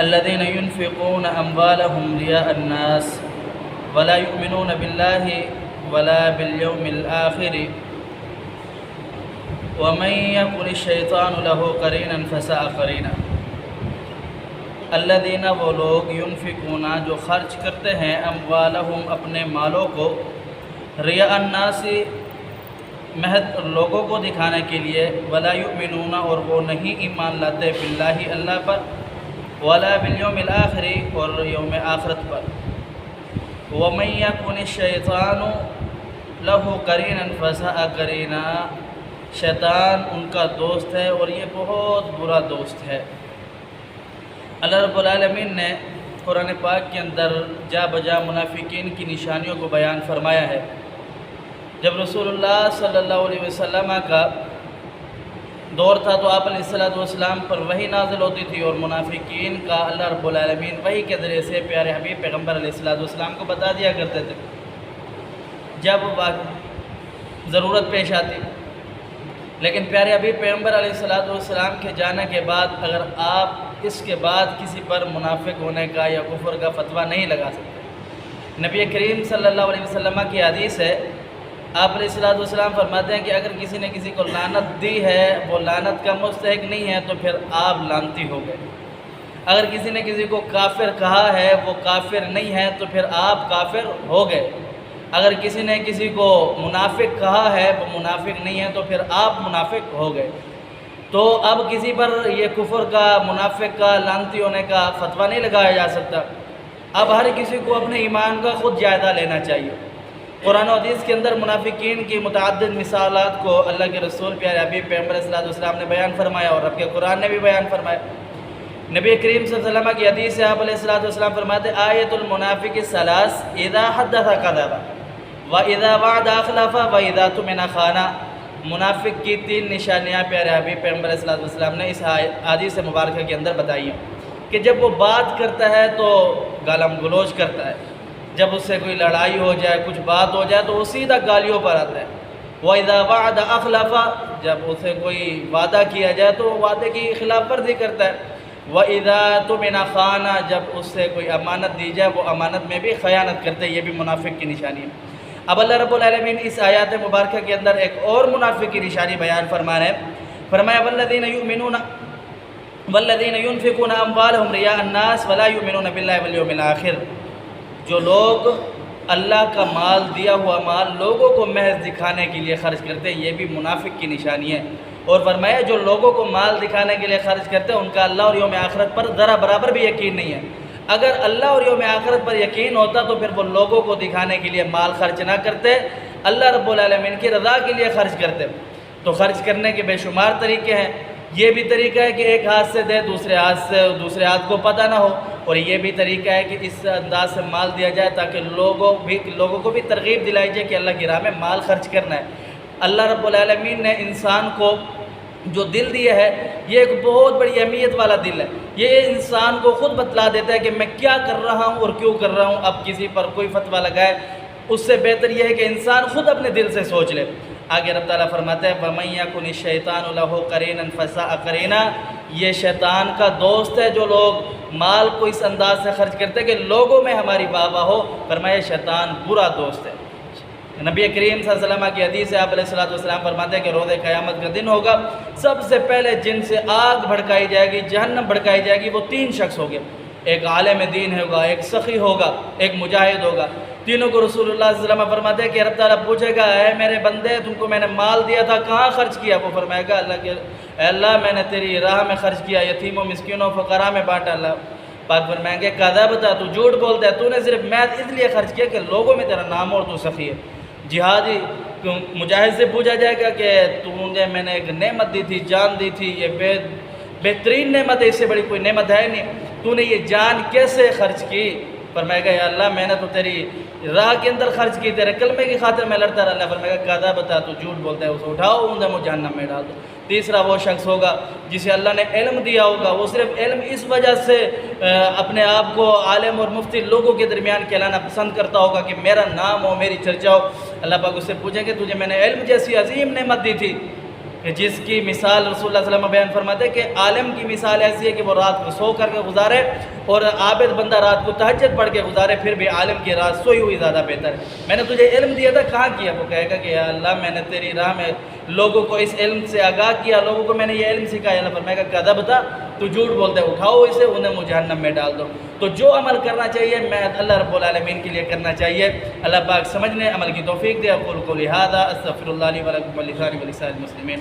الذين ينفقون أموالهم رياء الناس ولا يؤمنون بالله ولا باليوم الآخر ومن يكن الشيطان له قرينا فساء قرينا۔ الذین وہ لوگ ينفقون جو خرچ کرتے ہیں اموالہم اپنے مالوں کو ریا الناس محض لوگوں کو دکھانے کے لیے ولا یؤمنون اور وہ نہیں ایمان لاتے باللہ اللہ پر ولا بالیوم الآخر اور یوم آخرت پر۔ ومن یکن الشیطان لہ قرینا فساء قرینا، شیطان ان کا دوست ہے اور یہ بہت برا دوست ہے۔ اللہ رب العالمین نے قرآن پاک کے اندر جا بجا منافقین کی نشانیوں کو بیان فرمایا ہے۔ جب رسول اللہ صلی اللہ علیہ وسلم کا دور تھا تو آپ علیہ السلام پر وحی نازل ہوتی تھی اور منافقین کا اللہ رب العالمین وحی کے ذریعے سے پیارے حبیب پیغمبر علیہ السلام کو بتا دیا کرتے تھے جب ضرورت پیش آتی۔ لیکن پیارے حبیب پیغمبر علیہ السلام کے جانے کے بعد اگر آپ اس کے بعد کسی پر منافق ہونے کا یا کفر کا فتویٰ نہیں لگا سکتے۔ نبی کریم صلی اللہ علیہ وسلم کی حدیث ہے، آپ علیہ السلام فرماتے ہیں کہ اگر کسی نے کسی کو لعنت دی ہے وہ لعنت کا مستحق نہیں ہے تو پھر آپ لعنتی ہو گئے۔ اگر کسی نے کسی کو کافر کہا ہے وہ کافر نہیں ہے تو پھر آپ کافر ہو گئے۔ اگر کسی نے کسی کو منافق کہا ہے وہ منافق نہیں ہے تو پھر آپ منافق ہو گئے۔ تو اب کسی پر یہ کفر کا منافق کا لعنتی ہونے کا فتویٰ نہیں لگایا جا سکتا۔ اب ہر کسی کو اپنے ایمان کا خود جائزہ لینا چاہیے۔ قرآن و حدیث کے اندر منافقین کی متعدد مثالات کو اللہ کے رسول پیارے حبیب پیغمبر صلی اللہ علیہ وسلم نے بیان فرمایا اور رب کے قرآن نے بھی بیان فرمایا۔ نبی کریم صلی اللہ علیہ وسلم کی حدیث سے آپ علیہ السلام فرماتے آیت المنافق ثلاث اذا حدث کذب واذا وعد اخلف واذا اؤتمن خان۔ منافق کی تین نشانیاں پیارے حبیب پیغمبر صلی اللہ علیہ وسلم نے اس حدیث مبارکہ کے اندر بتائی ہیں کہ جب وہ بات کرتا ہے تو گالم گلوچ کرتا ہے، جب اس سے کوئی لڑائی ہو جائے کچھ بات ہو جائے تو وہ سیدھا گالیوں پر آتا ہے۔ وَإِذَا وَعَدَ أَخْلَفَ، جب اسے کوئی وعدہ کیا جائے تو وہ وعدے کی خلاف ورزی کرتا ہے۔ وَإِذَا اؤْتُمِنَ خَانَ، جب اس سے کوئی امانت دی جائے وہ امانت میں بھی خیانت کرتے ہیں۔ یہ بھی منافق کی نشانی ہے۔ اب اللہ رب العالمین اس آیات مبارکہ کے اندر ایک اور منافق کی نشانی بیان فرما رہے ہیں۔ فرمایا وَالَّذِينَ يُنْفِقُونَ أَمْوَالَهُمْ رِيَاءَ النَّاسِ وَلَا يُؤْمِنُونَ بِاللَّهِ وَالْيَوْمِ الْآخِرِ، جو لوگ اللہ کا مال دیا ہوا مال لوگوں کو محض دکھانے کے لیے خرچ کرتے ہیں، یہ بھی منافق کی نشانی ہے۔ اور فرمایا جو لوگوں کو مال دکھانے کے لیے خرچ کرتے ہیں ان کا اللہ اور یوم آخرت پر ذرا برابر بھی یقین نہیں ہے۔ اگر اللہ اور یوم آخرت پر یقین ہوتا تو پھر وہ لوگوں کو دکھانے کے لیے مال خرچ نہ کرتے، اللہ رب العالمین کی رضا کے لیے خرچ کرتے۔ تو خرچ کرنے کے بے شمار طریقے ہیں۔ یہ بھی طریقہ ہے کہ ایک ہاتھ سے دے دوسرے ہاتھ کو پتہ نہ ہو، اور یہ بھی طریقہ ہے کہ اس انداز سے مال دیا جائے تاکہ لوگوں کو بھی ترغیب دلائی جائے کہ اللہ کی راہ میں مال خرچ کرنا ہے۔ اللہ رب العالمین نے انسان کو جو دل دیا ہے یہ ایک بہت بڑی اہمیت والا دل ہے۔ یہ انسان کو خود بتلا دیتا ہے کہ میں کیا کر رہا ہوں اور کیوں کر رہا ہوں۔ اب کسی پر کوئی فتویٰ لگائے اس سے بہتر یہ ہے کہ انسان خود اپنے دل سے سوچ لے۔ آگے رب تعالیٰ فرماتے ہیں وَمَن يَكُنِ الشَّيْطَانُ لَهُ قَرِينًا فَسَاءَ قَرِينًا، یہ شیطان کا دوست ہے۔ جو لوگ مال کو اس انداز سے خرچ کرتے ہیں کہ لوگوں میں ہماری واہ واہ ہو، فرمایا شیطان برا دوست ہے۔ نبی کریم صلی اللہ علیہ وسلم کی حدیث سے آپ علیہ السلام فرماتے ہیں کہ روز قیامت کا دن ہوگا، سب سے پہلے جن سے آگ بھڑکائی جائے گی، جہنم بھڑکائی جائے گی، وہ تین شخص ہوں گے۔ ایک عالم دین ہوگا، ایک سخی ہوگا، ایک مجاہد ہوگا۔ تینوں کو رسول اللہ صلی اللہ علیہ وسلم فرماتے ہیں کہ رب تعالیٰ پوچھے گا اے میرے بندے تم کو میں نے مال دیا تھا کہاں خرچ کیا؟ وہ فرمائے گا اے اللہ میں نے تیری راہ میں خرچ کیا، یتیموں مسکینوں فقراء میں بانٹا۔ اللہ پاک فرمائیں گے کذبت، تو جھوٹ بولتا ہے، تو نے صرف محض اس لیے خرچ کیا کہ لوگوں میں تیرا نام اور تو سخی ہے۔ جہادی مجاہد سے پوچھا جائے گا کہ تجھے میں نے ایک نعمت دی تھی، جان دی تھی، یہ بہترین نعمت ہے، اس سے بڑی کوئی نعمت ہے نہیں، تو نے یہ جان کیسے خرچ کی؟ فرمائے گا یا اللہ میں نے تو تیری راہ کے اندر خرچ کی، تیرے کلمے کی خاطر میں لڑتا رہا۔ اللہ فرمائے گا کذبت، تو جھوٹ بولتا ہے، اسے اٹھاؤ اوندا جہنم میں ڈال دو۔ تیسرا وہ شخص ہوگا جسے اللہ نے علم دیا ہوگا، وہ صرف علم اس وجہ سے اپنے آپ کو عالم اور مفتی لوگوں کے درمیان کہلانا پسند کرتا ہوگا کہ میرا نام ہو، میری چرچا ہو۔ اللہ پاک اس سے پوچھیں کہ تجھے میں نے علم جیسی عظیم نعمت دی تھی، کہ جس کی مثال رسول اللہ صلی اللہ علیہ وسلم بیان فرماتے ہیں کہ عالم کی مثال ایسی ہے کہ وہ رات کو سو کر کے گزارے اور عابد بندہ رات کو تہجد پڑھ کے گزارے، پھر بھی عالم کی رات سوئی ہوئی زیادہ بہتر ہے۔ میں نے تجھے علم دیا تھا، کہاں کیا؟ وہ کہے گا کہ یا اللہ میں نے تیری راہ میں لوگوں کو اس علم سے آگاہ کیا، لوگوں کو میں نے یہ علم سکھایا۔ اللہ فرمائے گا کذبتا، تو جھوٹ بولتے، اٹھاؤ اسے، انہیں جہنم میں ڈال دو۔ تو جو عمل کرنا چاہیے میں اللہ رب العالمین کے لیے کرنا چاہیے۔ اللہ پاک سمجھنے عمل کی توفیق دے۔ اقول قولی ھذا استغفر اللہ لی ولکم ولسائر المسلمین۔